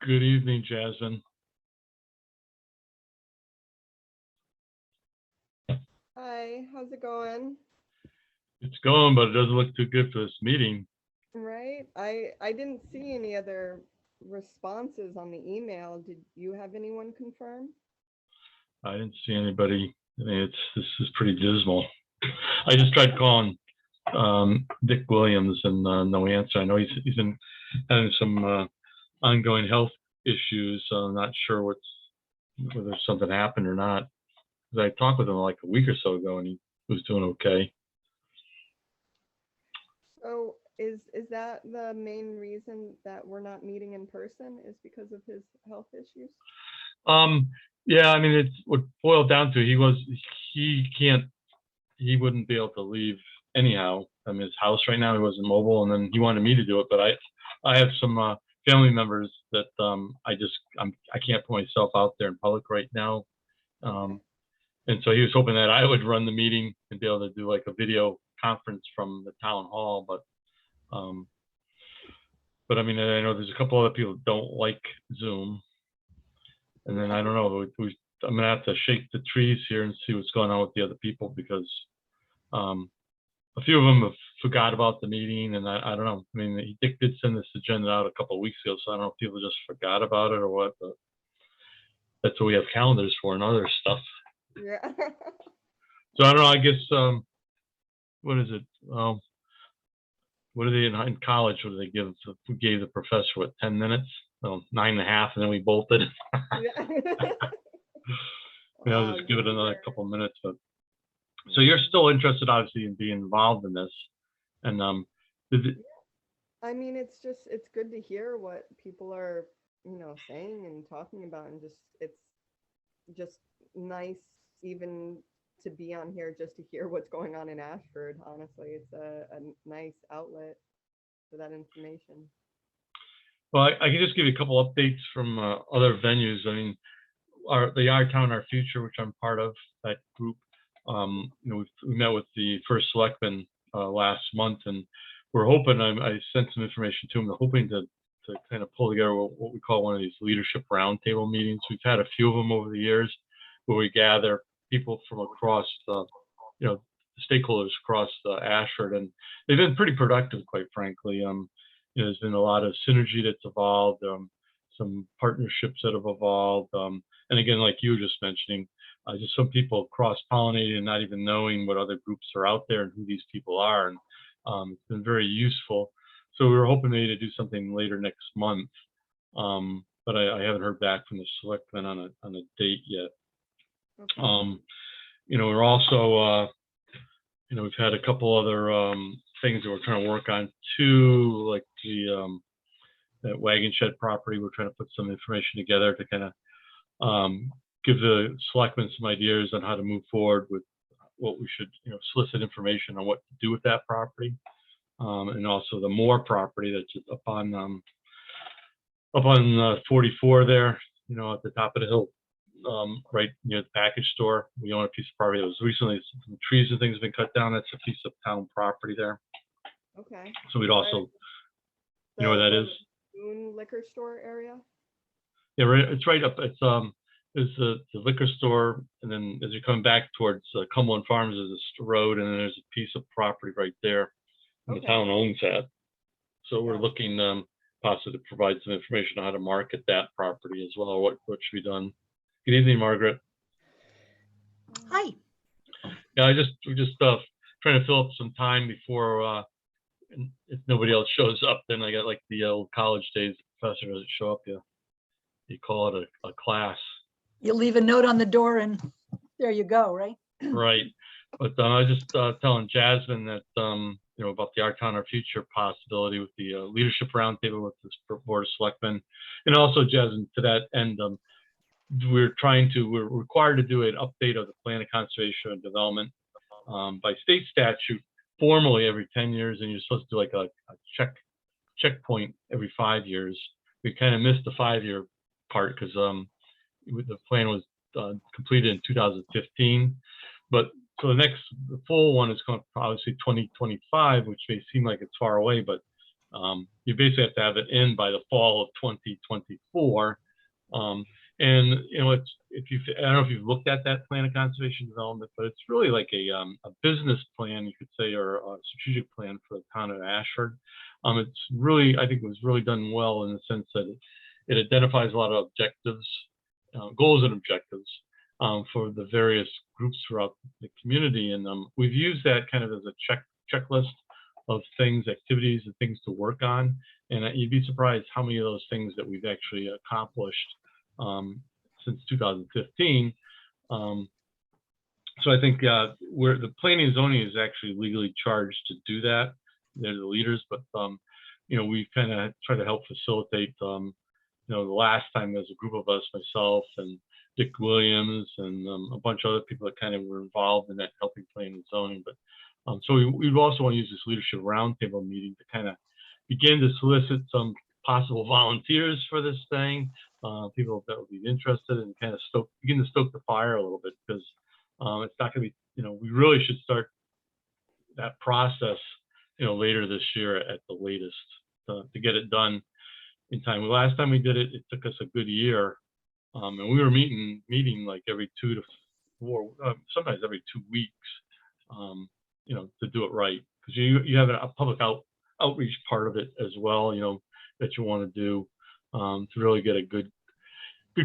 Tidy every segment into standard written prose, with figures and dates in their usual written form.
Good evening, Jasmine. Hi, how's it going? It's going, but it doesn't look too good for this meeting. Right? I didn't see any other responses on the email. Did you have anyone confirm? I didn't see anybody. I mean, this is pretty dismal. I just tried calling Dick Williams and no answer. I know he's been having some ongoing health issues, so I'm not sure whether something happened or not. Because I talked with him like a week or so ago, and he was doing okay. So is that the main reason that we're not meeting in person is because of his health issues? Yeah, I mean, it's what boiled down to he wouldn't be able to leave anyhow. I mean, his house right now, he wasn't mobile, and then he wanted me to do it, but I have some family members that I can't put myself out there in public right now. And so he was hoping that I would run the meeting and be able to do like a video conference from the town hall, but I mean, I know there's a couple other people who don't like Zoom, and then I don't know. I'm gonna have to shake the trees here and see what's going on with the other people because a few of them have forgot about the meeting, and I don't know. I mean, Dick did send this agenda out a couple of weeks ago, so I don't know if people just forgot about it or what. But that's what we have calendars for and other stuff. Yeah. So I don't know. I guess what is it? What are they in college? What do they give? We gave the professor what 10 minutes? Well, 9.5, and then we bolted. Yeah. I'll just give it another couple of minutes. But so you're still interested, obviously, in being involved in this, and I mean, it's good to hear what people are, saying and talking about, and it's just nice even to be on here just to hear what's going on in Ashford. Honestly, it's a nice outlet for that information. Well, I can just give you a couple updates from other venues. I mean, the Our Town, Our Future, which I'm part of, that group. We met with the first selectman last month, and we're hoping. I sent some information to him. They're hoping to kind of pull together what we call one of these leadership roundtable meetings. We've had a few of them over the years, where we gather people from across the, stakeholders across Ashford, and they've been pretty productive, quite frankly. There's been a lot of synergy that's evolved, some partnerships that have evolved, and again, like you were just mentioning, just some people cross-pollinating and not even knowing what other groups are out there and who these people are, and it's been very useful. So we were hoping maybe to do something later next month, but I haven't heard back from the selectmen on a date yet. Okay. We're also, we've had a couple other things that we're trying to work on too, like that wagon shed property. We're trying to put some information together to kind of give the selectmen some ideas on how to move forward with what we should, solicit information on what to do with that property, and also the Moore property that's up on 44 there, at the top of the hill, right near the package store. We own a piece of property that was recently, some trees and things have been cut down. That's a piece of town property there. Okay. So we'd also, you know where that is? Liquor store area? Yeah, right. It's right up. It's there's the liquor store, and then as you're coming back towards Cumberland Farms, there's a road, and then there's a piece of property right there, and the town owns that. So we're looking possibly to provide some information on how to market that property as well. What should be done? Good evening, Margaret. Hi. Yeah, we're just trying to fill up some time before, if nobody else shows up, then I got like the old college days. The professor doesn't show up, you call it a class. You leave a note on the door and there you go, right? Right. But I was just telling Jasmine that, about the Our Town, Our Future possibility with the leadership roundtable with this board of selectmen. And also, Jasmine, to that end, we're required to do an update of the plan of conservation and development by state statute formally every 10 years, and you're supposed to do like a checkpoint every 5 years. We kind of missed the 5-year part because the plan was completed in 2015, but so the full one is going to obviously 2025, which may seem like it's far away, but You basically have to have it in by the fall of 2024. And it's, I don't know if you've looked at that plan of conservation development, but it's really like a business plan, you could say, or a strategic plan for the town of Ashford. It's really, I think it was really done well in the sense that it identifies a lot of objectives, goals and objectives for the various groups throughout the community. And we've used that kind of as a checklist of things, activities and things to work on. And you'd be surprised how many of those things that we've actually accomplished since 2015. So I think where the planning and zoning is actually legally charged to do that. They're the leaders, but we've kind of tried to help facilitate. The last time there's a group of us, myself and Dick Williams and a bunch of other people that kind of were involved in that helping planning and zoning. But so we also want to use this leadership roundtable meeting to kind of begin to solicit some possible volunteers for this thing, people that would be interested, and kind of begin to stoke the fire a little bit, because it's not going to be, we really should start that process, later this year at the latest, to get it done in time. The last time we did it, it took us a good year, and we were meeting like every 2 to 4, sometimes every 2 weeks, to do it right, because you have a public outreach part of it as well, that you want to do to really get a good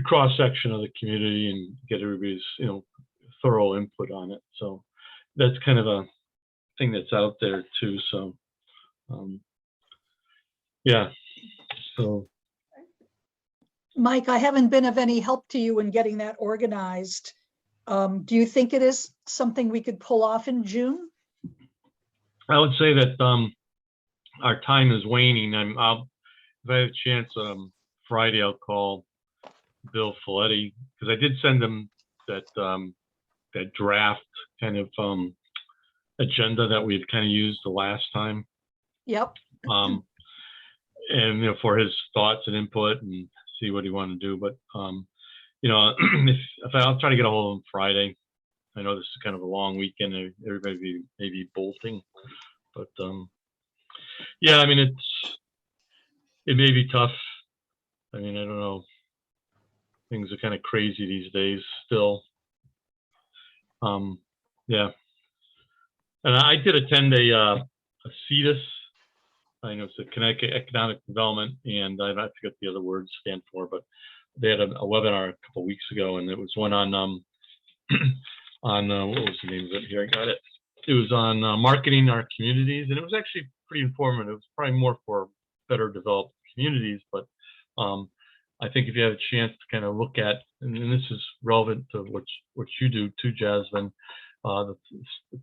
cross section of the community and get everybody's thorough input on it. So that's kind of a thing that's out there too. So yeah. So Mike, I haven't been of any help to you in getting that organized. Do you think it is something we could pull off in June? I would say that our time is waning. If I have a chance, Friday, I'll call Bill Folletti, because I did send him that draft kind of agenda that we had kind of used the last time. Yep. And for his thoughts and input and see what he wanted to do. But if I'll try to get a hold of him Friday. I know this is kind of a long weekend. Everybody may be bolting, but yeah, I mean it may be tough. I mean, I don't know. Things are kind of crazy these days still. Yeah. And I did attend a CEDIS. I know it's a Connecticut Economic Development, and I forget the other words stand for, but they had a webinar a couple of weeks ago, and it was one on what was the name of it? Here, I got it. It was on marketing our communities, and it was actually pretty informative. It was probably more for better developed communities, but I think if you have a chance to kind of look at, and this is relevant to what you do too, Jasmine, the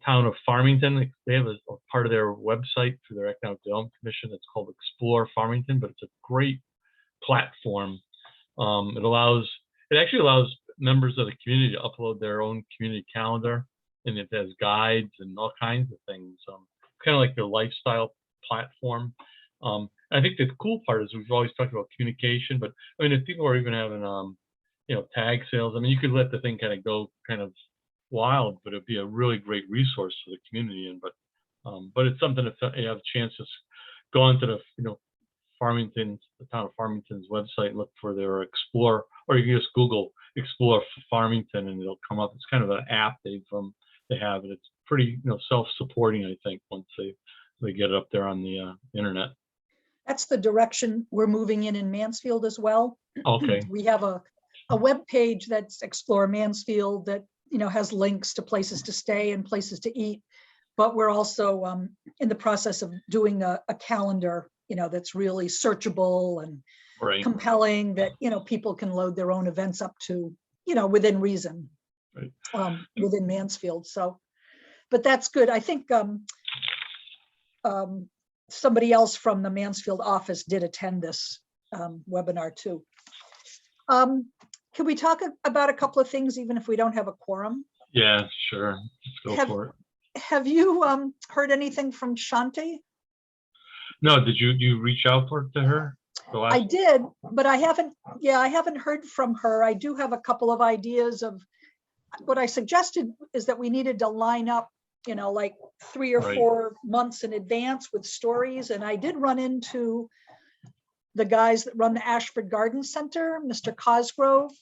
town of Farmington, they have a part of their website through their Economic Development Commission that's called Explore Farmington, but it's a great platform. It actually allows members of the community to upload their own community calendar, and it has guides and all kinds of things, kind of like their lifestyle platform. I think the cool part is we've always talked about communication, but I mean, if people are even having, tag sales, I mean, you could let the thing kind of go kind of wild, but it'd be a really great resource for the community. But it's something if you have a chance to go onto the, the town of Farmington's website and look for their Explore, or you can just Google Explore Farmington and it'll come up. It's kind of an app they have, and it's pretty, self-supporting, I think, once they get it up there on the internet. That's the direction we're moving in Mansfield as well. Okay. We have a web page that's Explore Mansfield that has links to places to stay and places to eat, but we're also in the process of doing a calendar that's really searchable and right. compelling, that people can load their own events up to within reason, right. Within Mansfield. So, but that's good. I think somebody else from the Mansfield office did attend this webinar too. Can we talk about a couple of things, even if we don't have a quorum? Yeah, sure. Let's go for it. Have you heard anything from Shanti? No, did you reach out to her? I did, but I haven't heard from her. I do have a couple of ideas of what I suggested is that we needed to line up like 3 or Right. 4 months in advance with stories. And I did run into the guys that run the Ashford Garden Center, Mr. Cosgrove,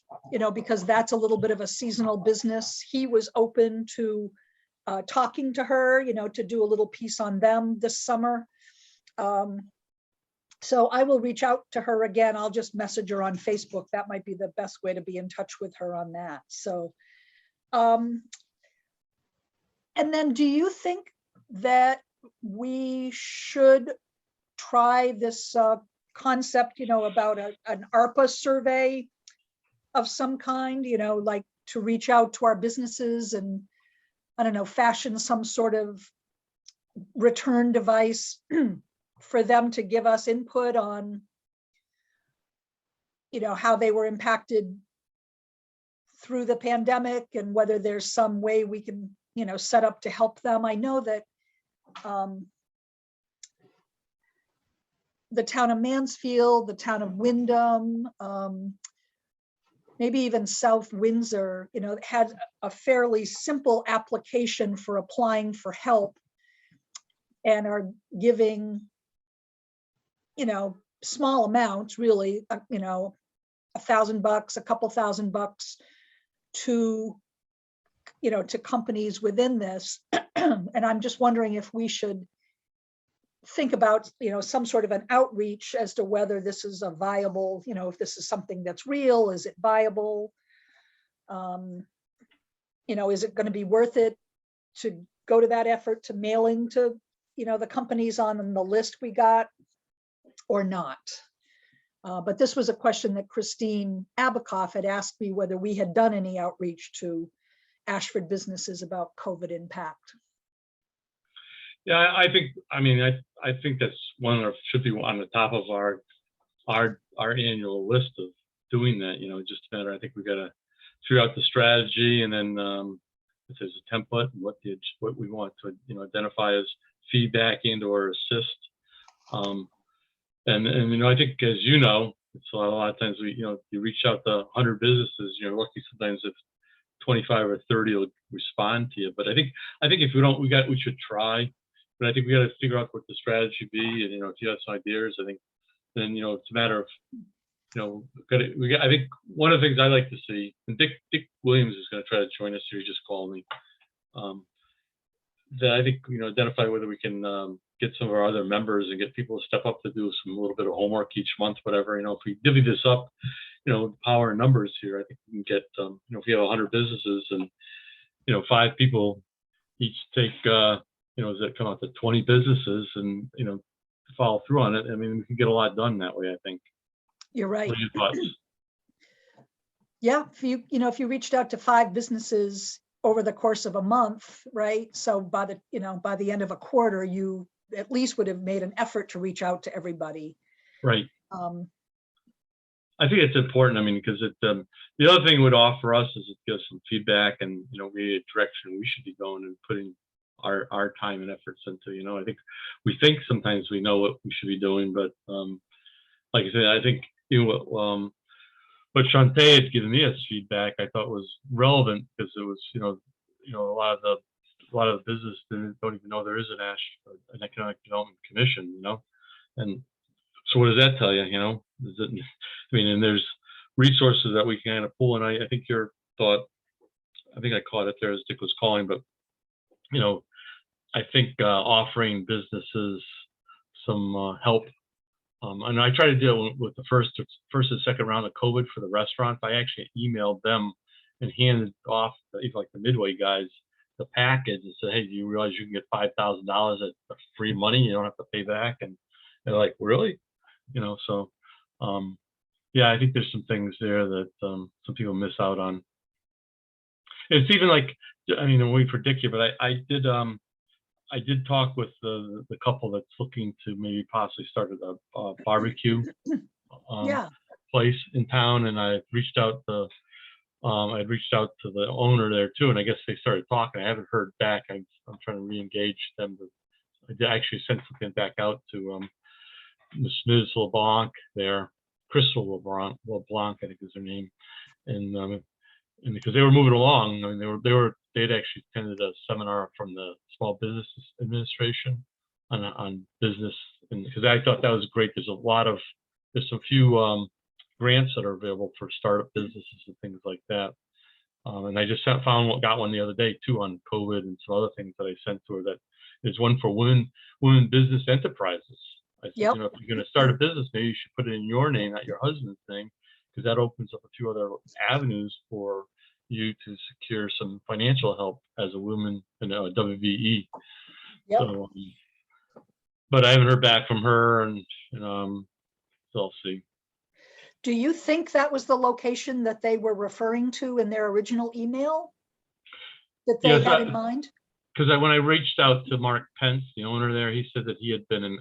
because that's a little bit of a seasonal business. He was open to talking to her, to do a little piece on them this summer. So I will reach out to her again. I'll just message her on Facebook. That might be the best way to be in touch with her on that. So, and then do you think that we should try this concept, about an ARPA survey of some kind, like to reach out to our businesses and, I don't know, fashion some sort of return device for them to give us input on, how they were impacted through the pandemic and whether there's some way we can, set up to help them. I know that the town of Mansfield, the town of Wyndham, maybe even South Windsor, had a fairly simple application for applying for help and are giving, small amounts, really, $1,000, a couple $1,000 to, to companies within this. And I'm just wondering if we should think about, some sort of an outreach as to whether this is a viable, if this is something that's real, is it viable? Is it going to be worth it to go to that effort to mailing to, the companies on the list we got or not? But this was a question that Christine Abakoff had asked me, whether we had done any outreach to Ashford businesses about COVID impact. Yeah, I think that's should be on the top of our annual list of doing that. Just a matter. I think we got to figure out the strategy, and then if there's a template and what we want to identify as feedback and or assist. And I think, as it's a lot of times you reach out to 100 businesses. You're lucky sometimes if 25 or 30 will respond to you. But I think if we don't, we should try. But I think we got to figure out what the strategy be, and if you have some ideas, I think then it's a matter of I think one of the things I like to see, and Dick Williams is going to try to join us here. He just called me. That I think identify whether we can get some of our other members and get people to step up to do a little bit of homework each month, whatever. If we divvy this up, the power in numbers here, I think we can get if we have 100 businesses and 5 people each take does that come out to 20 businesses and follow through on it? I mean, we can get a lot done that way, I think. You're right. What are your thoughts? Yeah, if you reached out to 5 businesses over the course of a month, right? So by the end of a quarter, you at least would have made an effort to reach out to everybody. Right. I think it's important. I mean, because the other thing it would offer us is it gives some feedback and maybe a direction we should be going and putting our time and efforts into. I think we think sometimes we know what we should be doing, but like I said, I think what Shantae had given me as feedback, I thought was relevant because it was a lot of the business don't even know there is an economic development commission, and so what does that tell you? And there's resources that we can kind of pull, and I think your thought, I think I caught it there as Dick was calling, but I think offering businesses some help, and I tried to do it with the first and second round of COVID for the restaurants. I actually emailed them and handed off like the Midway guys the package and said, "Hey, do you realize you can get $5,000 at free money? You don't have to pay back." And they're like, "Really?" So yeah, I think there's some things there that some people miss out on. It's even like, I'm waiting for Dick here, but I did talk with the couple that's looking to maybe possibly start a barbecue place in town, and I reached out to the owner there too, and I guess they started talking. I haven't heard back. I'm trying to re-engage them. I did actually send something back out to Ms. LeBlanc there, Crystal LeBlanc, I think is her name, and because they were moving along. I mean, they were they'd actually attended a seminar from the Small Business Administration on business, and because I thought that was great. There's a few grants that are available for startup businesses and things like that. And I just got one the other day too on COVID and some other things that I sent to her. That is one for women business enterprises. I said, Yep. if you're going to start a business, maybe you should put it in your name, not your husband's name, because that opens up a few other avenues for you to secure some financial help as a woman in a WVE. Yep. So, but I haven't heard back from her, and so I'll see. Do you think that was the location that they were referring to in their original email that they had in mind? Because when I reached out to Mark Pence, the owner there, he said that he had been in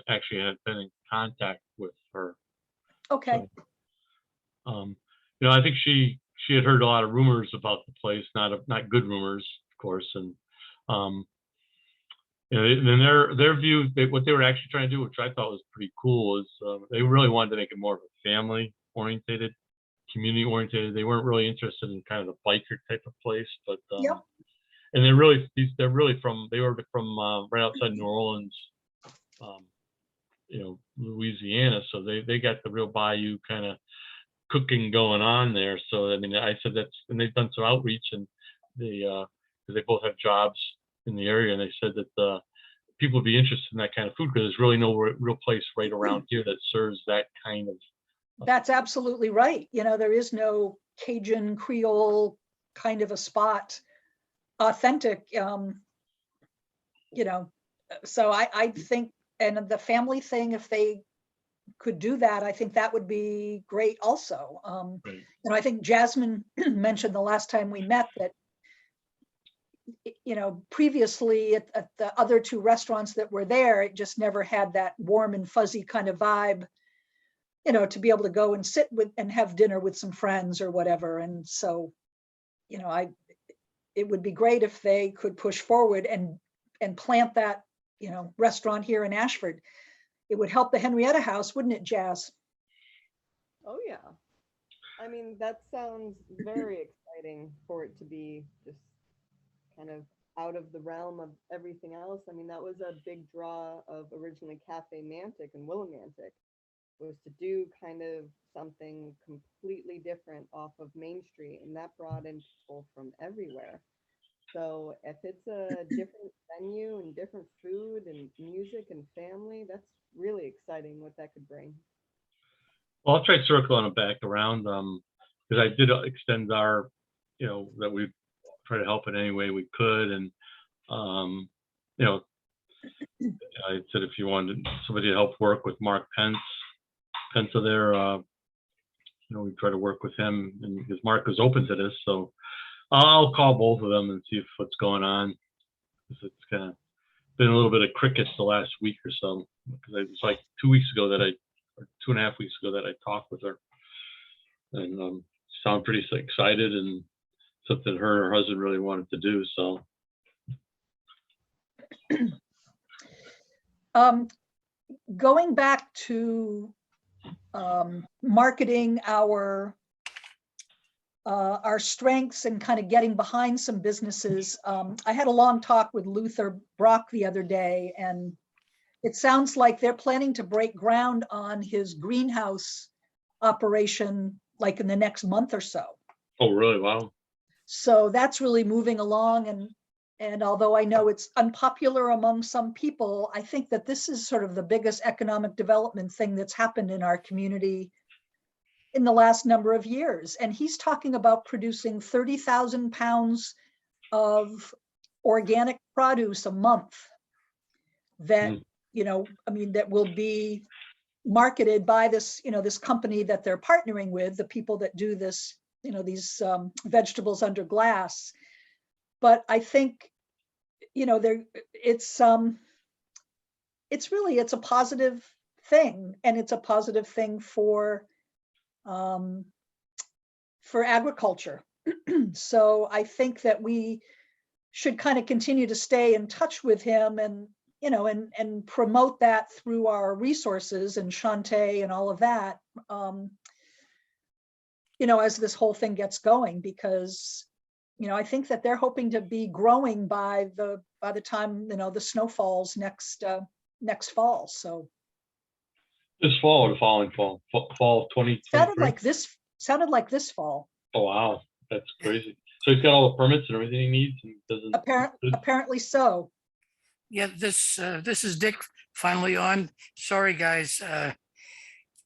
contact with her. Okay. So, I think she had heard a lot of rumors about the place, not good rumors, of course, and then their view, what they were actually trying to do, which I thought was pretty cool, is they really wanted to make it more of a family-oriented, community-oriented. They weren't really interested in kind of the biker type of place, but Yep. and they were from right outside New Orleans, Louisiana. So they got the real bayou kind of cooking going on there. So I mean, I said and they've done some outreach, and because they both have jobs in the area, and they said that people would be interested in that kind of food because there's really no real place right around here that serves that kind of. That's absolutely right. There is no Cajun Creole kind of a spot, authentic, so I think, and the family thing, if they could do that, I think that would be great also. Right. I think Jasmine mentioned the last time we met that, previously at the other two restaurants that were there, it just never had that warm and fuzzy kind of vibe, to be able to go and sit with and have dinner with some friends or whatever. And so, it would be great if they could push forward and plant that, restaurant here in Ashford. It would help the Henrietta House, wouldn't it, Jazz? Oh yeah. I mean, that sounds very exciting for it to be just kind of out of the realm of everything else. I mean, that was a big draw of originally Cafe Mantic and Willimantic, was to do kind of something completely different off of Main Street, and that brought in people from everywhere. So if it's a different venue and different food and music and family, that's really exciting what that could bring. Well, I'll try circling it back around because I did extend our, that we try to help in any way we could, and I said if you wanted somebody to help work with Mark Pence there, we try to work with him, and because Mark was open to this, so I'll call both of them and see what's going on. It's kind of been a little bit of crickets the last week or so, because it was like 2 weeks ago or 2.5 weeks ago that I talked with her, and sounded pretty excited and something her and her husband really wanted to do. So, going back to marketing our strengths and kind of getting behind some businesses. I had a long talk with Luther Brock the other day, and it sounds like they're planning to break ground on his greenhouse operation like in the next month or so. oh, really? Wow. So that's really moving along. And although I know it's unpopular among some people, I think that this is sort of the biggest economic development thing that's happened in our community in the last number of years. And he's talking about producing 30,000 pounds of organic produce a month that, that will be marketed by this, this company that they're partnering with, the people that do this, these vegetables under glass. But I think, it's a positive thing, and it's a positive thing for agriculture. So I think that we should kind of continue to stay in touch with him and, and promote that through our resources and Shantae and all of that, as this whole thing gets going, because, I think that they're hoping to be growing by the time, the snow falls next fall. So This fall or the following fall? Fall of 2023? sounded like this fall. Oh, wow. That's crazy. So he's got all the permits and everything he needs and doesn't. Apparently so. Yeah, this is Dick finally on. Sorry, guys.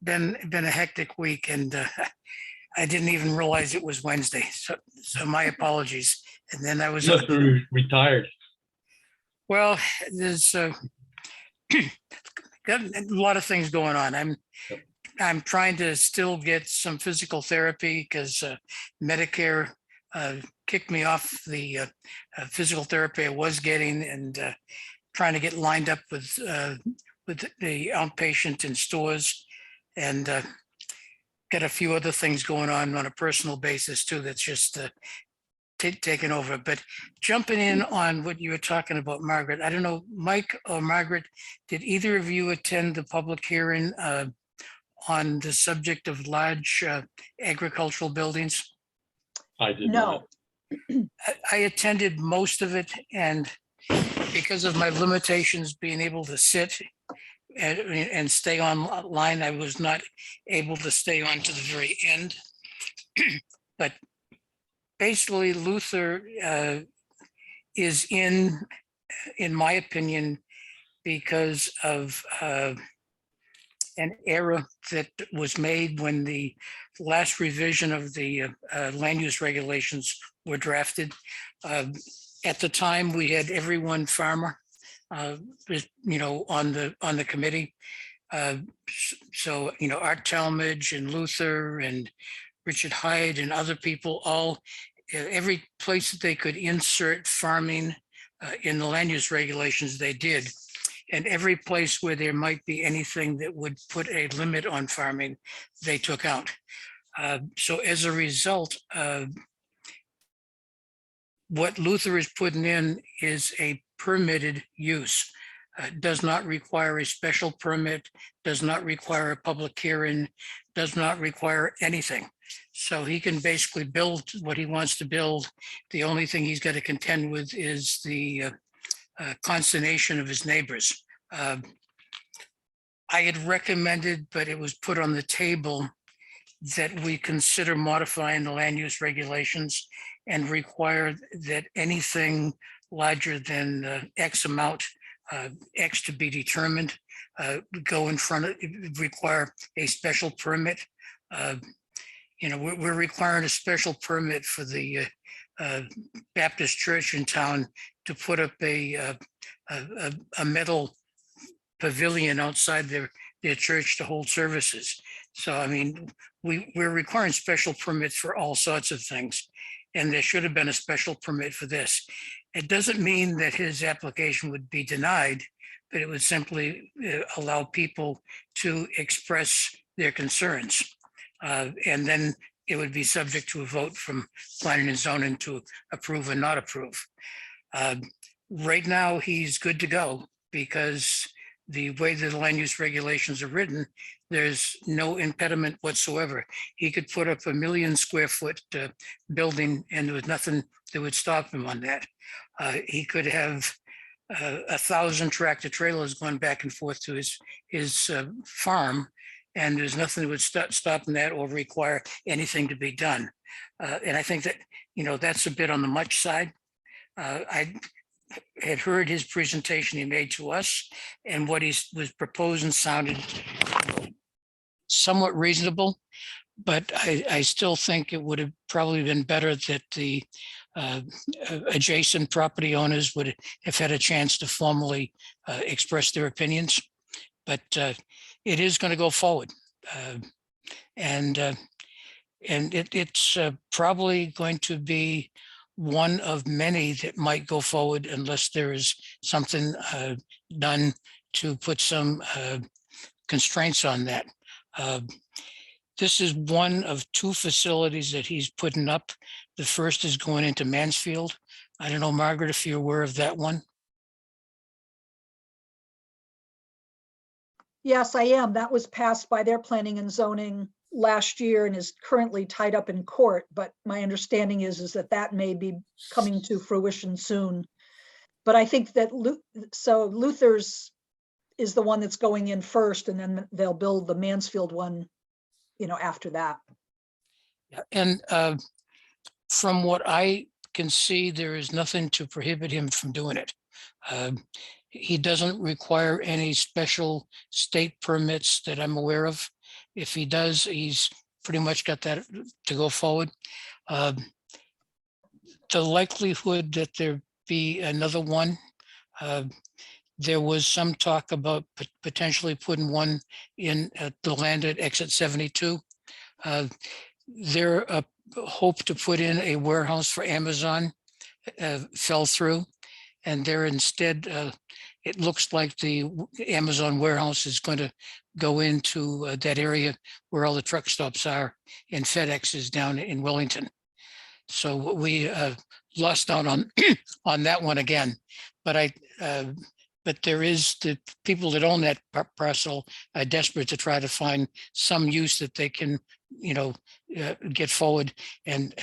Been a hectic week, and I didn't even realize it was Wednesday. So my apologies. And then I was Must be retired. well. There's got a lot of things going on. I'm trying to still get some physical therapy because Medicare kicked me off the physical therapy I was getting, and trying to get lined up with the outpatient in stores, and got a few other things going on a personal basis too. That's just taken over. But jumping in on what you were talking about, Margaret, I don't know, Mike or Margaret, did either of you attend the public hearing on the subject of large agricultural buildings? I did No. not. I attended most of it, and because of my limitations being able to sit and stay online, I was not able to stay on to the very end. But basically, Luther is in my opinion, because of an error that was made when the last revision of the land use regulations were drafted. At the time, we had everyone farmer, on the committee. So, Art Talmadge and Luther and Richard Hyde and other people, all every place that they could insert farming in the land use regulations, they did. And every place where there might be anything that would put a limit on farming, they took out. So as a result, what Luther is putting in is a permitted use. Does not require a special permit, does not require a public hearing, does not require anything. So he can basically build what he wants to build. The only thing he's got to contend with is the consternation of his neighbors. I had recommended, but it was put on the table, that we consider modifying the land use regulations and require that anything larger than X amount, X to be determined, go in front of, require a special permit. We're requiring a special permit for the Baptist church in town to put up a metal pavilion outside their church to hold services. So, I mean, we're requiring special permits for all sorts of things, and there should have been a special permit for this. It doesn't mean that his application would be denied, but it would simply allow people to express their concerns. And then it would be subject to a vote from planning and zoning to approve or not approve. Right now, he's good to go, because the way the land use regulations are written, there's no impediment whatsoever. He could put up 1 million square foot building, and there was nothing that would stop him on that. He could have 1,000 tractor trailers going back and forth to his farm, and there's nothing that would stop him that or require anything to be done. And I think that, that's a bit on the much side. I had heard his presentation he made to us, and what he was proposing sounded somewhat reasonable, but I still think it would have probably been better that the adjacent property owners would have had a chance to formally express their opinions. But it is going to go forward, and it's probably going to be one of many that might go forward unless there is something done to put some constraints on that. This is one of 2 facilities that he's putting up. The first is going into Mansfield. I don't know, Margaret, if you're aware of that one. Yes, I am. That was passed by their planning and zoning last year and is currently tied up in court, but my understanding is that that may be coming to fruition soon. But I think that Luther's is the one that's going in first, and then they'll build the Mansfield one, after that. Yeah, and from what I can see, there is nothing to prohibit him from doing it. He doesn't require any special state permits that I'm aware of. If he does, he's pretty much got that to go forward. The likelihood that there be another one, there was some talk about potentially putting one in at the land at exit 72. Their hope to put in a warehouse for Amazon fell through, and there instead, it looks like the Amazon warehouse is going to go into that area where all the truck stops are, and FedEx is down in Wellington. So we lost out on on that one again. But but there is the people that own that parcel are desperate to try to find some use that they can, get forward. And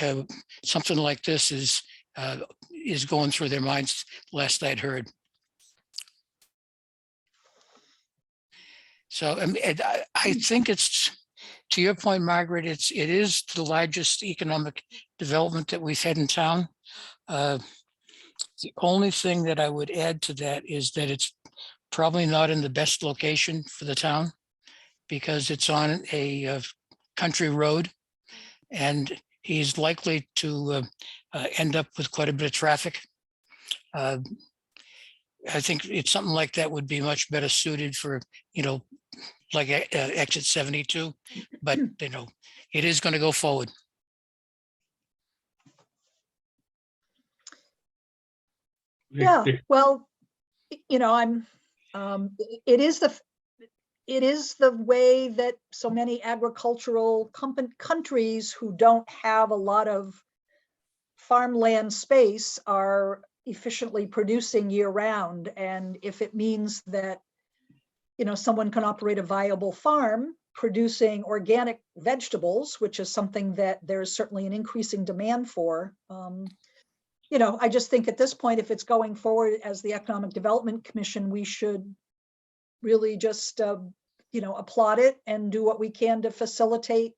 something like this is going through their minds, last I'd heard. So I think it's, to your point, Margaret, it is the largest economic development that we've had in town. The only thing that I would add to that is that it's probably not in the best location for the town, because it's on a country road, and he's likely to end up with quite a bit of traffic. I think it's something like that would be much better suited for, like exit 72, but it is going to go forward. Yeah, well, I'm, it is the way that so many agricultural countries who don't have a lot of farmland space are efficiently producing year round. And if it means that, someone can operate a viable farm producing organic vegetables, which is something that there's certainly an increasing demand for, I just think at this point, if it's going forward as the Economic Development Commission, we should really just, applaud it and do what we can to facilitate,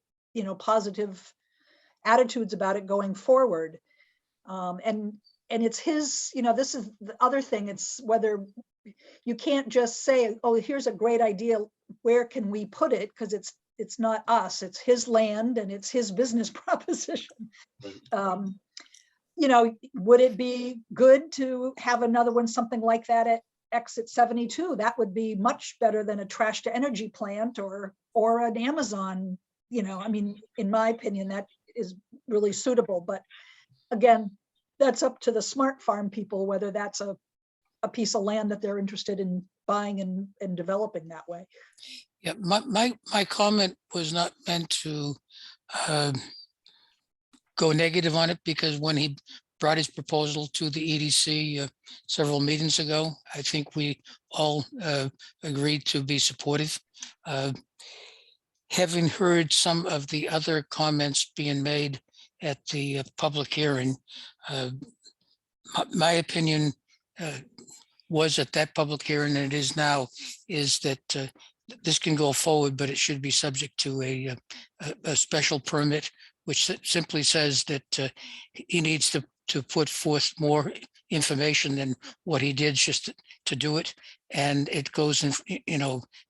positive attitudes about it going forward. And it's his, this is the other thing, it's whether you can't just say, oh, here's a great idea, where can we put it? Because it's not us, it's his land and it's his business proposition. Would it be good to have another one, something like that at exit 72? That would be much better than a trash to energy plant or an Amazon, in my opinion, that is really suitable. But again, that's up to the smart farm people, whether that's a piece of land that they're interested in buying and developing that way. Yeah, my comment was not meant to go negative on it, because when he brought his proposal to the EDC several meetings ago, I think we all agreed to be supportive. Having heard some of the other comments being made at the public hearing, my opinion was at that public hearing, and it is now, is that this can go forward, but it should be subject to a special permit, which simply says that he needs to put forth more information than what he did just to do it. And it goes in,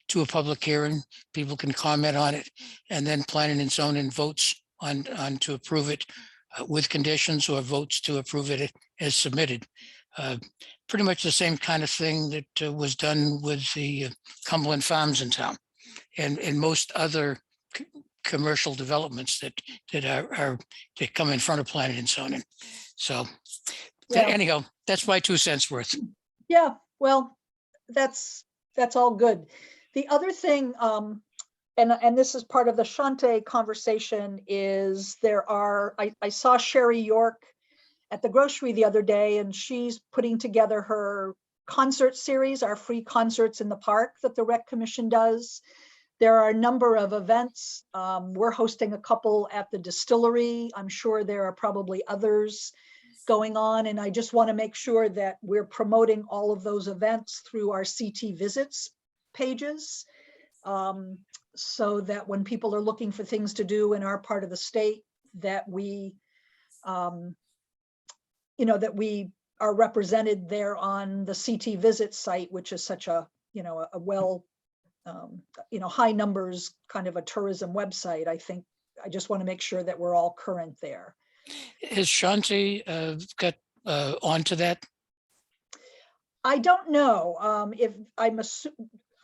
to a public hearing, people can comment on it, and then planning and zoning votes on to approve it with conditions, or votes to approve it as submitted. Pretty much the same kind of thing that was done with the Cumberland Farms in town, and most other commercial developments that come in front of planning and zoning. So Yeah. Anyhow, that's my 2 cents worth. Yeah, well, that's all good. The other thing, and this is part of the Shante conversation, is I saw Sherry York at the grocery the other day, and she's putting together her concert series, our free concerts in the park that the Rec Commission does. There are a number of events. We're hosting a couple at the distillery. I'm sure there are probably others going on. And I just want to make sure that we're promoting all of those events through our CT visits pages. So that when people are looking for things to do in our part of the state, that we, that we are represented there on the CT visit site, which is such a, a well, high numbers kind of a tourism website. I think I just want to make sure that we're all current there. Has Shanti got onto that? I don't know if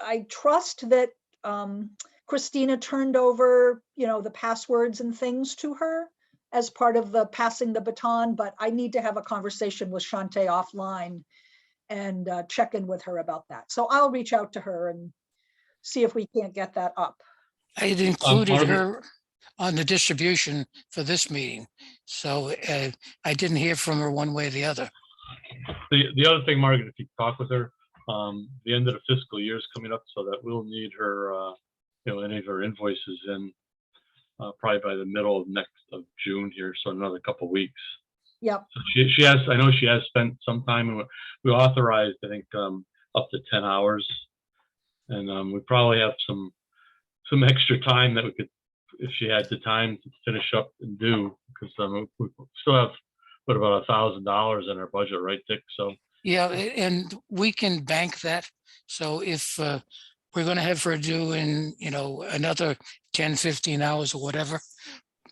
I trust that Christina turned over, the passwords and things to her as part of the passing the baton, but I need to have a conversation with Shantae offline and check in with her about that. So I'll reach out to her and see if we can't get that up. I had included her on the distribution for this meeting, so I didn't hear from her one way or the other. The other thing, Margaret, if you talk with her, the end of the fiscal year is coming up, so that we'll need her, any of her invoices in probably by the middle of June here, so another couple of weeks. Yep. So she has, I know she has spent some time, and we authorized, I think, up to 10 hours, and we probably have some extra time that we could, if she had the time to finish up and do, because we still have about $1,000 in our budget, right, Dick? So yeah, and we can bank that. So if we're going to have her do in another 10, 15 hours or whatever,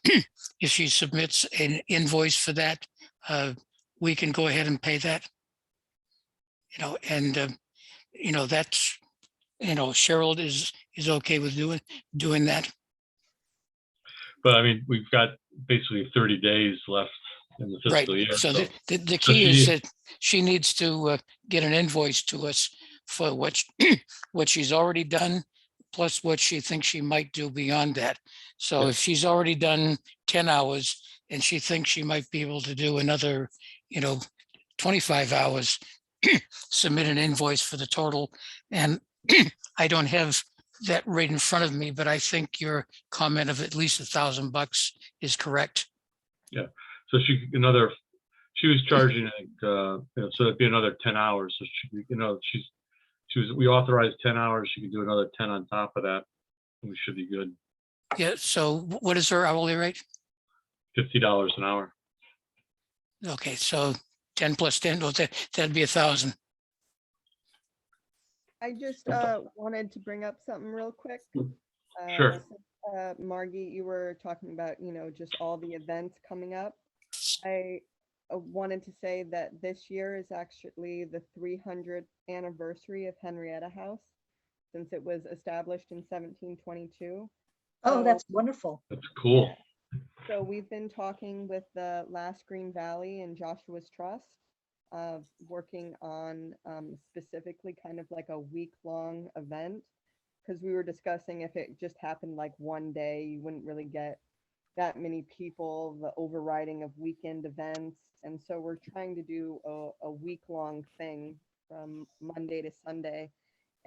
if she submits an invoice for that, we can go ahead and pay that. And that's Cheryl is okay with doing that. but I mean, we've got basically 30 days left in the fiscal Right. year. So the key is that she needs to get an invoice to us for what she's already done, plus what she thinks she might do beyond that. So Yeah. if she's already done 10 hours and she thinks she might be able to do another, 25 hours, submit an invoice for the total. And I don't have that right in front of me, but I think your comment of at least $1,000 is correct. Yeah. So she was charging, I think, so it'd be another 10 hours. So we authorized 10 hours. She could do another 10 on top of that, and we should be good. Yeah. So what is her hourly rate? $50 an hour. Okay. So 10 plus 10, that'd be 1,000. I just wanted to bring up something real quick. Sure. Margie, you were talking about, just all the events coming up. I wanted to say that this year is actually the 300th anniversary of Henrietta House, since it was established in 1722. Oh, So- that's wonderful. That's cool. So we've been talking with the Last Green Valley and Joshua's Trust, working on specifically kind of like a week-long event, because we were discussing if it just happened like one day, you wouldn't really get that many people, the overriding of weekend events. And so we're trying to do a week-long thing from Monday to Sunday.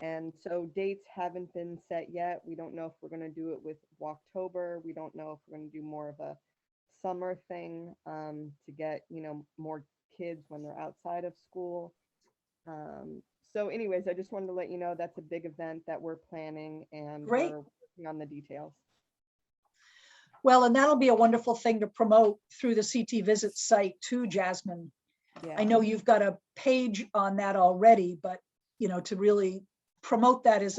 And so dates haven't been set yet. We don't know if we're going to do it with Walktober. We don't know if we're going to do more of a summer thing to get, more kids when they're outside of school. So anyways, I just wanted to let you know that's a big event that we're planning, and Great. we're working on the details. Well, and that'll be a wonderful thing to promote through the CT Visit site too, Jasmine. Yeah. I know you've got a page on that already, but to really promote that as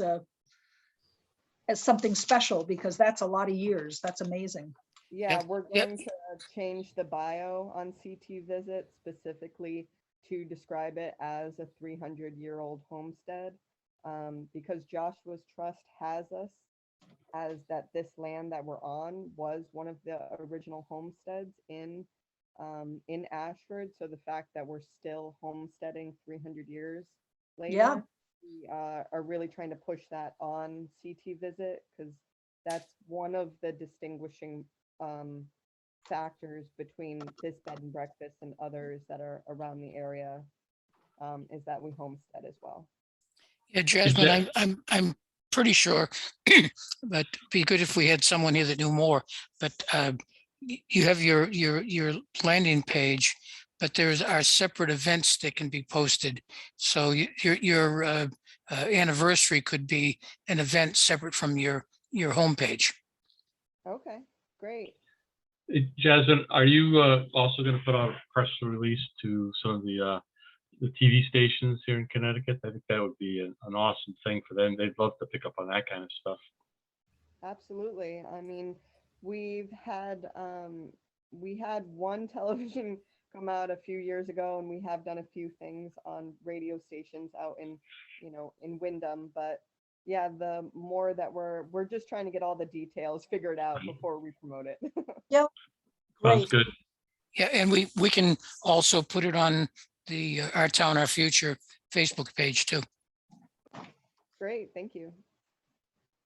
something special, because that's a lot of years. That's amazing. Yeah, Yep, we're yep. going to change the bio on CT Visit specifically to describe it as a 300-year-old homestead, because Joshua's Trust has us as that this land that we're on was one of the original homesteads in Ashford. So the fact that we're still homesteading 300 years later, Yeah. we are really trying to push that on CT Visit, because that's one of the distinguishing factors between this bed and breakfast and others that are around the area, is that we homestead as well. Yeah, Jasmine, I'm pretty sure, but be good if we had someone here that knew more. But you have your landing page, but there's our separate events that can be posted. So your anniversary could be an event separate from your homepage. Okay, great. Jasmine, are you also going to put out a press release to some of the TV stations here in Connecticut? I think that would be an awesome thing for them. They'd love to pick up on that kind of stuff. Absolutely. I mean, we've had we had one television come out a few years ago, and we have done a few things on radio stations out in, you know, in Wyndham. But yeah, the more that we're just trying to get all the details figured out before we promote it. Yep. Sounds Great. good. Yeah, and we can also put it on the Our Town, Our Future Facebook page too. Great, thank you.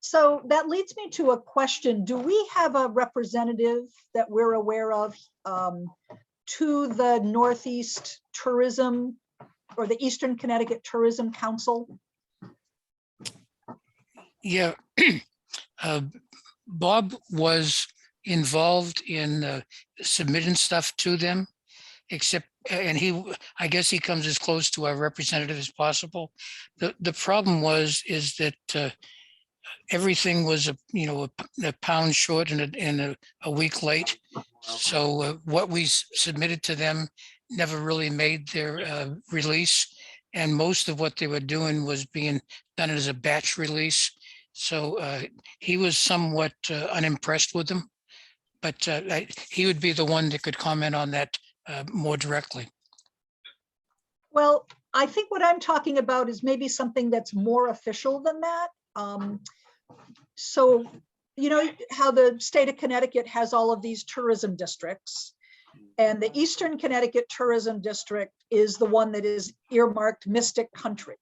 So that leads me to a question. Do we have a representative that we're aware of to the Northeast Tourism or the Eastern Connecticut Tourism Council? Yeah, Bob was involved in submitting stuff to them, except, and I guess he comes as close to our representative as possible. The problem is that everything was a pound short and a week late. So what we submitted to them never really made their release, and most of what they were doing was being done as a batch release. So he was somewhat unimpressed with them, but he would be the one that could comment on that more directly. Well, I think what I'm talking about is maybe something that's more official than that. So, you know how the state of Connecticut has all of these tourism districts, and the Eastern Connecticut Tourism District is the one that is earmarked Mystic Country.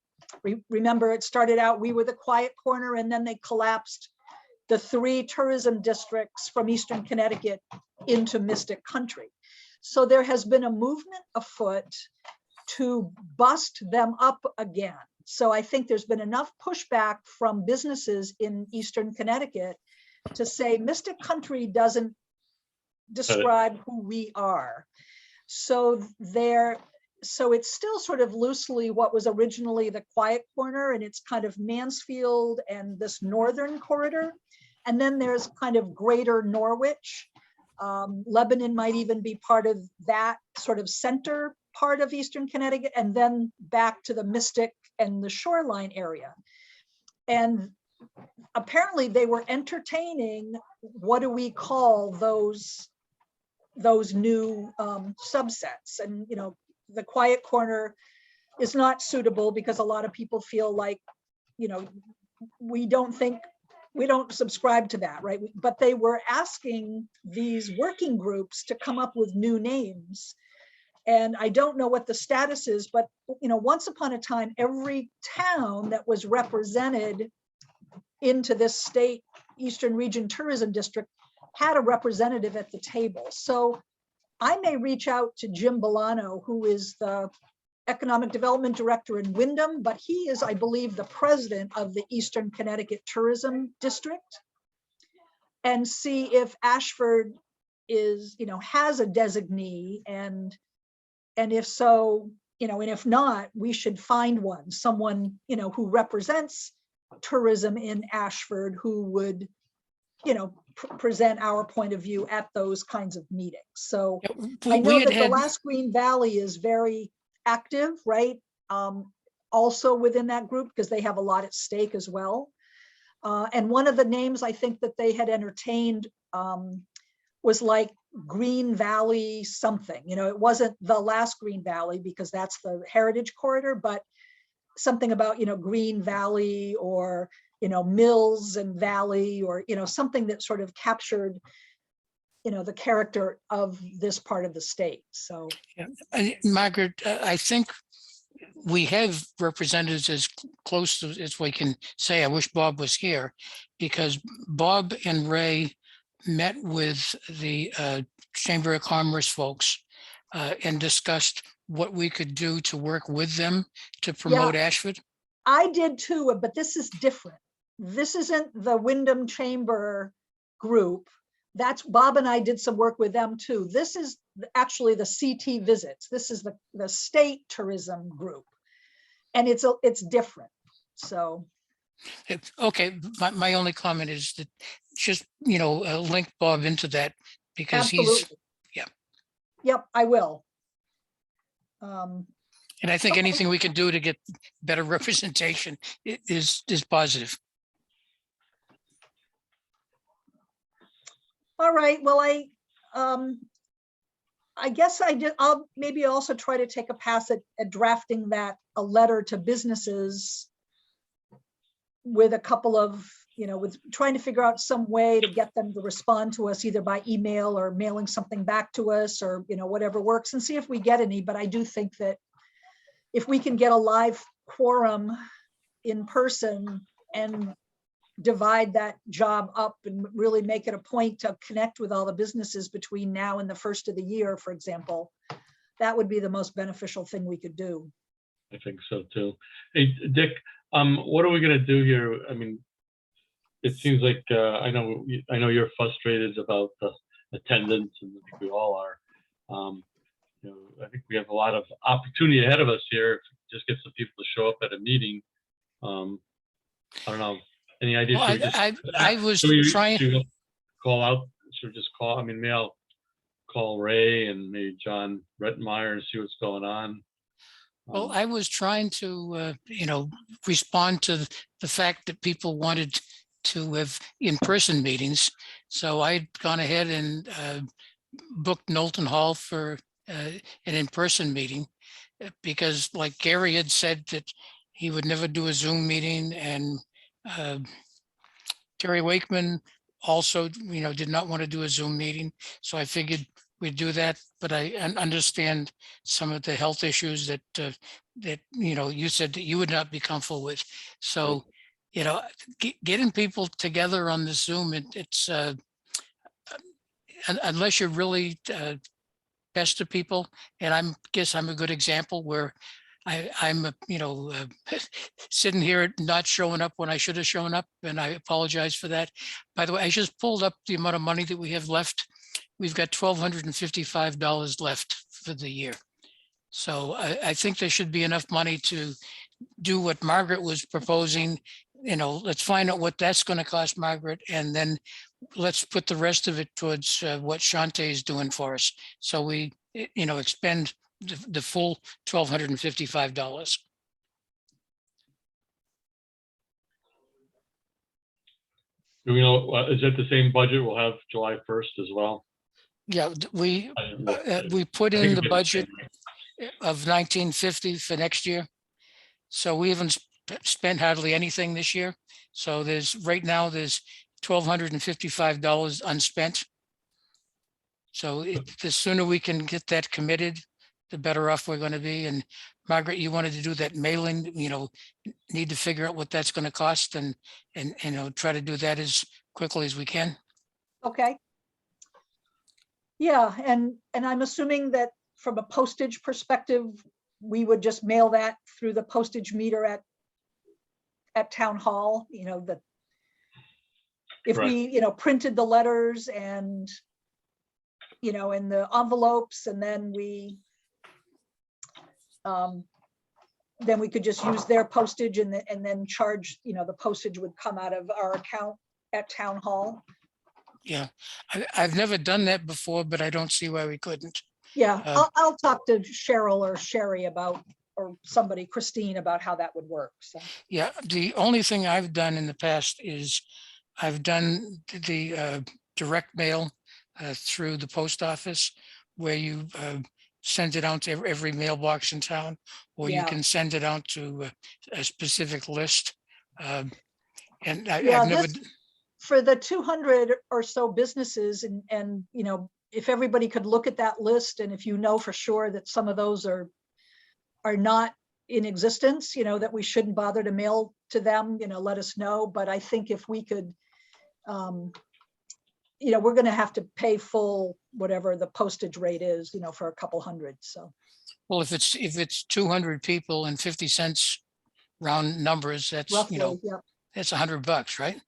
Remember, it started out, we were the quiet corner, and then they collapsed the 3 tourism districts from Eastern Connecticut into Mystic Country. So there has been a movement afoot to bust them up again. So I think there's been enough pushback from businesses in Eastern Connecticut to say Mystic Country doesn't describe who we are. So it's still sort of loosely what was originally the quiet corner, and it's kind of Mansfield and this northern corridor. And then there's kind of greater Norwich. Lebanon might even be part of that sort of center part of Eastern Connecticut, and then back to the Mystic and the shoreline area. And apparently they were entertaining, what do we call those new subsets? And, you know, the quiet corner is not suitable because a lot of people feel like, you know, we don't subscribe to that, right? But they were asking these working groups to come up with new names. And I don't know what the status is, but, you know, once upon a time, every town that was represented into this state Eastern Region Tourism District had a representative at the table. So I may reach out to Jim Bolano, who is the Economic Development Director in Wyndham, but he is, I believe, the president of the Eastern Connecticut Tourism District, and see if Ashford is, you know, has a designee, and if so, you know, and if not, we should find someone, you know, who represents tourism in Ashford, who would, you know, present our point of view at those kinds of meetings. So I know that the Last Green Valley is very active, right? Also within that group, because they have a lot at stake as well. And one of the names I think that they had entertained was like Green Valley something. You know, it wasn't the Last Green Valley because that's the Heritage Corridor, but something about, you know, Green Valley, or, you know, Mills and Valley, or, you know, something that sort of captured, you know, the character of this part of the state. So, yeah. Margaret, I think we have representatives as close to as we can say. I wish Bob was here, because Bob and Ray met with the Chamber of Commerce folks and discussed what we could do to work with them to promote Ashford. I did too, but this is different. this isn't the Wyndham Chamber group. That's Bob and I did some work with them too. This is actually the CT visits. This is the state tourism group. And it's different. So. Okay, my only comment is that just, link Bob into that because Absolutely. yeah. Yep, I will. And I think anything we can do to get better representation is positive. All right, well, I guess I'll maybe also try to take a pass at drafting a letter to businesses with a couple of, with trying to figure out some way to get them to respond to us either by email or mailing something back to us or, whatever works, and see if we get any. But I do think that if we can get a live quorum in person and divide that job up and really make it a point to connect with all the businesses between now and the first of the year, for example, that would be the most beneficial thing we could do. I think so too. Hey, Dick, what are we going to do here? I mean, it seems like I know you're frustrated about the attendance, and I think we all are. I think we have a lot of opportunity ahead of us here. If we just get some people to show up at a meeting. I don't know. Any ideas? Well, I was trying to call out. Should we just call? I mean, maybe I'll call Ray and maybe John Rettenmeyer and see what's going on. Well, I was trying to, respond to the fact that people wanted to have in-person meetings. So I'd gone ahead and booked Knowlton Hall for an in-person meeting because, like Gary had said, that he would never do a Zoom meeting, and Terry Wakeman also, did not want to do a Zoom meeting. So I figured we'd do that, but I understand some of the health issues that you said that you would not be comfortable with. So, getting people together on the Zoom, it's unless you're really best of people, and I guess I'm a good example where I'm sitting here not showing up when I should have shown up, and I apologize for that. By the way, I just pulled up the amount of money that we have left. We've got $1,255 left for the year. So I think there should be enough money to do what Margaret was proposing. Let's find out what that's going to cost, Margaret, and then let's put the rest of it towards what Shante is doing for us. So we, expend the full $1,255. Do we know, is that the same budget we'll have July 1st as well? Yeah, we put in the budget of 1950 for next year. So we haven't spent hardly anything this year. So right now there's $1,255 unspent. So the sooner we can get that committed, the better off we're going to be. And Margaret, you wanted to do that mailing, need to figure out what that's going to cost and try to do that as quickly as we can. Okay. Yeah, and I'm assuming that from a postage perspective, we would just mail that through the postage meter at Town Hall, if we, printed the letters and, in the envelopes, and then we could just use their postage and then charge, the postage would come out of our account at Town Hall. Yeah, I've never done that before, but I don't see why we couldn't. Yeah, I'll talk to Cheryl or Sherry or somebody, Christine, about how that would work. So. Yeah, the only thing I've done in the past is I've done the direct mail through the post office, where you send it out to every mailbox in town, or you can send it out to a specific list. And I've never. For the 200 or so businesses, and if everybody could look at that list, and if for sure that some of those are not in existence, that we shouldn't bother to mail to them, let us know. But I think if we could, we're going to have to pay full whatever the postage rate is, for a couple hundred. So, well, if it's 200 people and 50 cents round numbers, that's roughly, yeah. that's $100, right?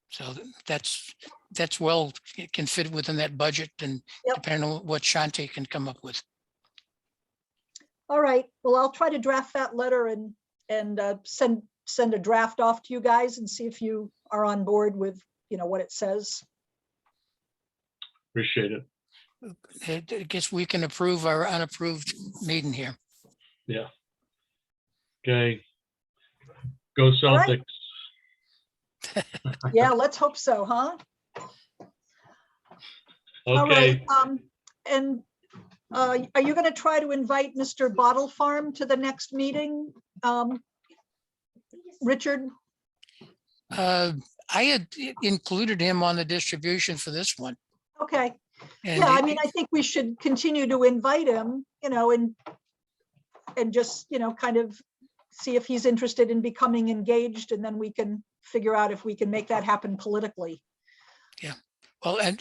So that's well, it can fit within that budget, and Yep. depending on what Shanti can come up with. All right, well, I'll try to draft that letter and send a draft off to you guys and see if you are on board with, what it says. Appreciate it. I guess we can approve our unapproved meeting here. Yeah. Okay. Go All right. Celtics. Yeah, let's hope so, huh? All Okay. right, and are you going to try to invite Mr. Bottle Farm to the next meeting? Richard? I had included him on the distribution for this one. Okay, And yeah, I mean, I think we should continue to invite him, and just, kind of see if he's interested in becoming engaged, and then we can figure out if we can make that happen politically. Well, and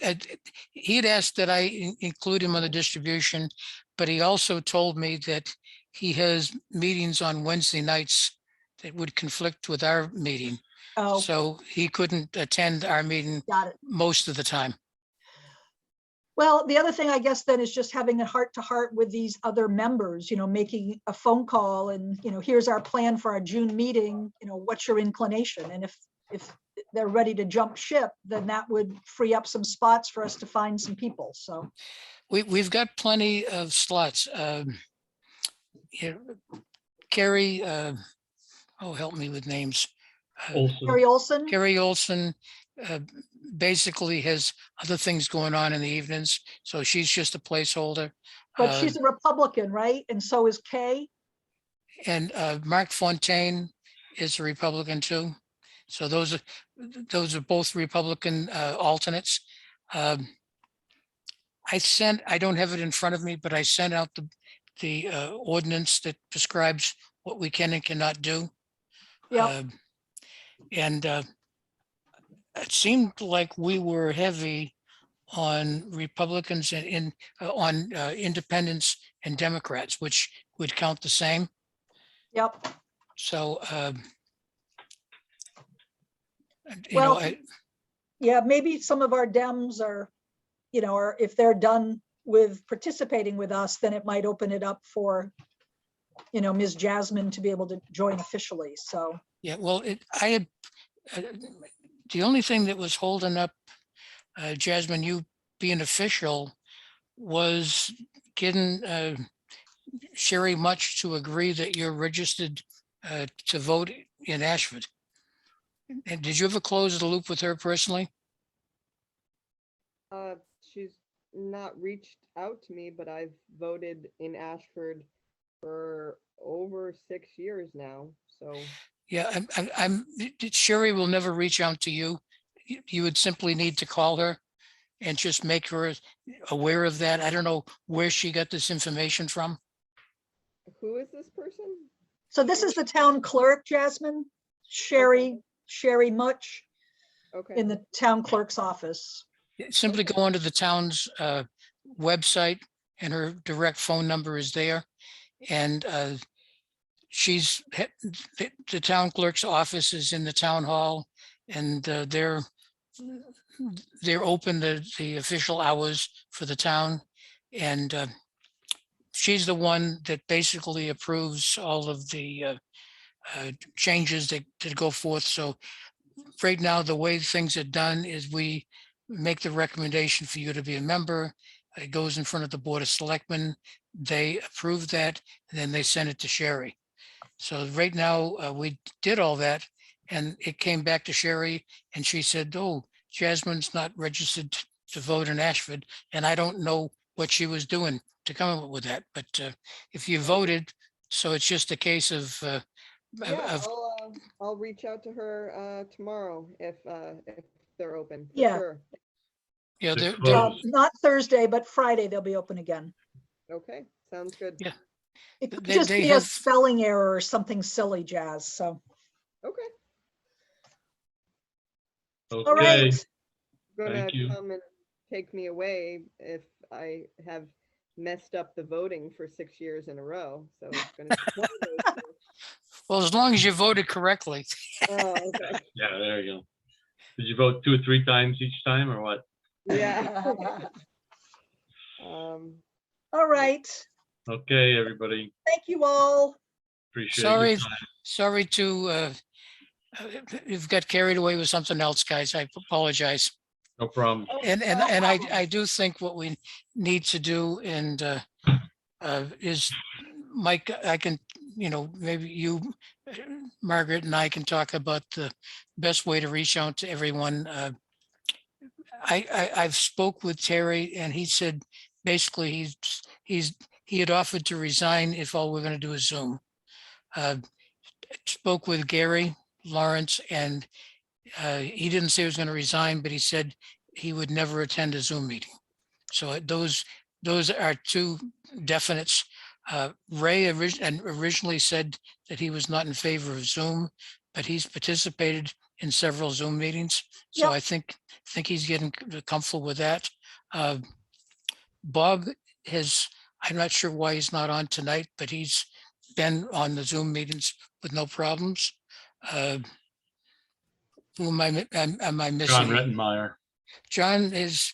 he had asked that I include him on the distribution, but he also told me that he has meetings on Wednesday nights that would conflict with our meeting. Oh, So he couldn't attend our meeting got it. most of the time. Well, the other thing, I guess, then is just having a heart-to-heart with these other members, making a phone call and, here's our plan for our June meeting, what's your inclination? And if they're ready to jump ship, then that would free up some spots for us to find some people. So We've got plenty of slots. Here, Carrie, help me with names. Olson. Carrie Olson, Carrie Olson basically has other things going on in the evenings, so she's just a placeholder. but she's a Republican, right? And so is Kay. And Mark Fontaine is a Republican too. So those are both Republican alternates. I don't have it in front of me, but I sent out the ordinance that prescribes what we can and cannot do. Yep. And it seemed like we were heavy on Republicans and on independents and Democrats, which would count the same. Yep. So, Well, yeah, maybe some of our Dems are, or if they're done with participating with us, then it might open it up for, Ms. Jasmine to be able to join officially. So, yeah, well, I had, the only thing that was holding up, Jasmine, you being official, was getting Sherry Much to agree that you're registered to vote in Ashford. And did you ever close the loop with her personally? She's not reached out to me, but I've voted in Ashford for over 6 years now. So Yeah, Sherry will never reach out to you. You would simply need to call her and just make her aware of that. I don't know where she got this information from. who is this person? so this is the town clerk, Jasmine, Sherry Much Okay. in the town clerk's office. Simply go onto the town's website and her direct phone number is there. And the town clerk's office is in the town hall, and they're open the official hours for the town. And she's the one that basically approves all of the changes that go forth. So right now, the way things are done is we make the recommendation for you to be a member. It goes in front of the Board of Selectmen. They approve that, and then they send it to Sherry. So right now, we did all that, and it came back to Sherry, and she said, "Oh, Jasmine's not registered to vote in Ashford," and I don't know what she was doing to come up with that. But if you voted, so it's just a case of Yeah, I'll reach out to her tomorrow if they're open. For Yeah. Sure. yeah, They're they're closed. Not Thursday, but Friday they'll be open again. Okay, sounds good. Yeah. It could They- just they be a have- spelling error or something silly, Jazz. So, Okay. all Okay. right. Gonna Thank you. come and take me away if I have messed up the voting for 6 years in a row. So it's gonna be one of those two. Well, as long as you voted correctly. Oh, okay. Yeah, there you go. Did you vote 2 or 3 times each time or what? Yeah. All right. Okay, everybody. Thank you all. Appreciate your Sorry, time. sorry to, you've got carried away with something else, guys. I apologize. No problem. And I do think what we need to do is, Mike, I can, maybe you, Margaret, and I can talk about the best way to reach out to everyone. I've spoke with Terry and he said basically he had offered to resign if all we're going to do is Zoom. Spoke with Gary Lawrence and he didn't say he was going to resign, but he said he would never attend a Zoom meeting. So those are 2 definites. Ray originally said that he was not in favor of Zoom, but he's participated in several Zoom meetings. So Yep. I think he's getting comfortable with that. Bob I'm not sure why he's not on tonight, but he's been on the Zoom meetings with no problems. Who am I missing? John Rettenmeyer. John has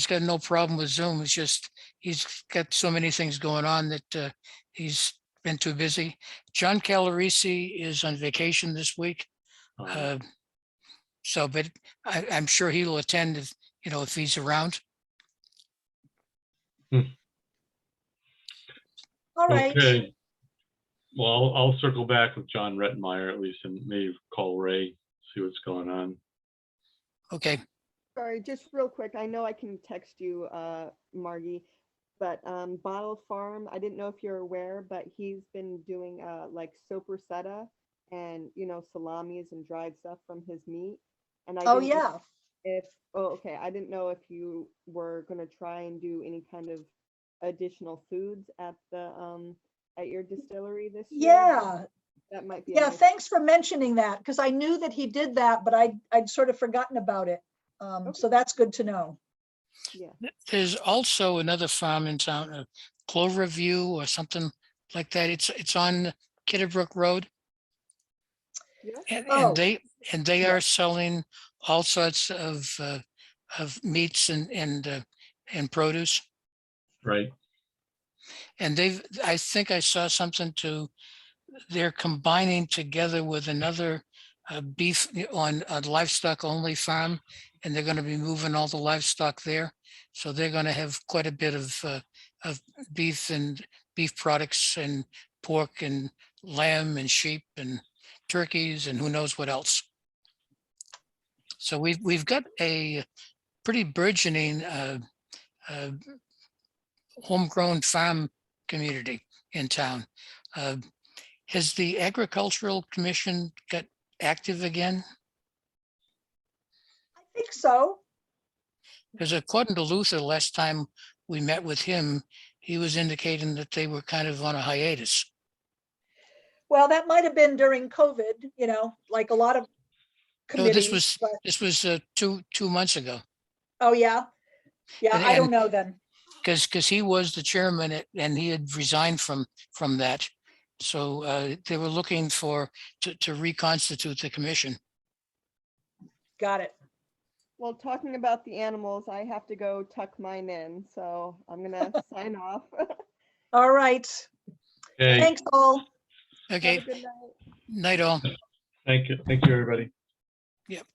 got no problem with Zoom. It's just, he's got so many things going on that he's been too busy. John Calarisi is on vacation this week. Um, But I'm sure he'll attend if he's around. All right. Okay. Well, I'll circle back with John Rettenmeyer at least and maybe call Ray, see what's going on. Okay. Sorry, just real quick. I know I can text you, Margie, but Bottle Farm, I didn't know if you're aware, but he's been doing like sopressata and, salamis and dried stuff from his meat. And I Oh, didn't know yeah. okay. I didn't know if you were gonna try and do any kind of additional foods at your distillery this year. Yeah. That might be. Yeah. Thanks for mentioning that because I knew that he did that, but I'd sort of forgotten about it. So that's good to know. Yeah. There's also another farm in town, Cloverview or something like that. It's on Kidderbrook Road. Yeah. Oh. And they are selling all sorts of meats and produce. Right. And I think I saw something they're combining together with another beef on a livestock only farm, and they're going to be moving all the livestock there. So they're going to have quite a bit of beef and beef products and pork and lamb and sheep and turkeys and who knows what else. So we've got a pretty burgeoning homegrown farm community in town. Has the Agricultural Commission got active again? I think so. Because according to Luther, last time we met with him, he was indicating that they were kind of on a hiatus. Well, that might have been during COVID, like a lot of No, committees. this was 2 months ago. Oh, yeah. Yeah, I don't know then. Because he was the chairman and he had resigned from that. So they were looking to reconstitute the commission. Got it. Well, talking about the animals, I have to go tuck mine in, so I'm gonna sign off. All right. Okay. Thanks all. Okay. Have a good night. Night all. Thank you. Thank you, everybody. Yep.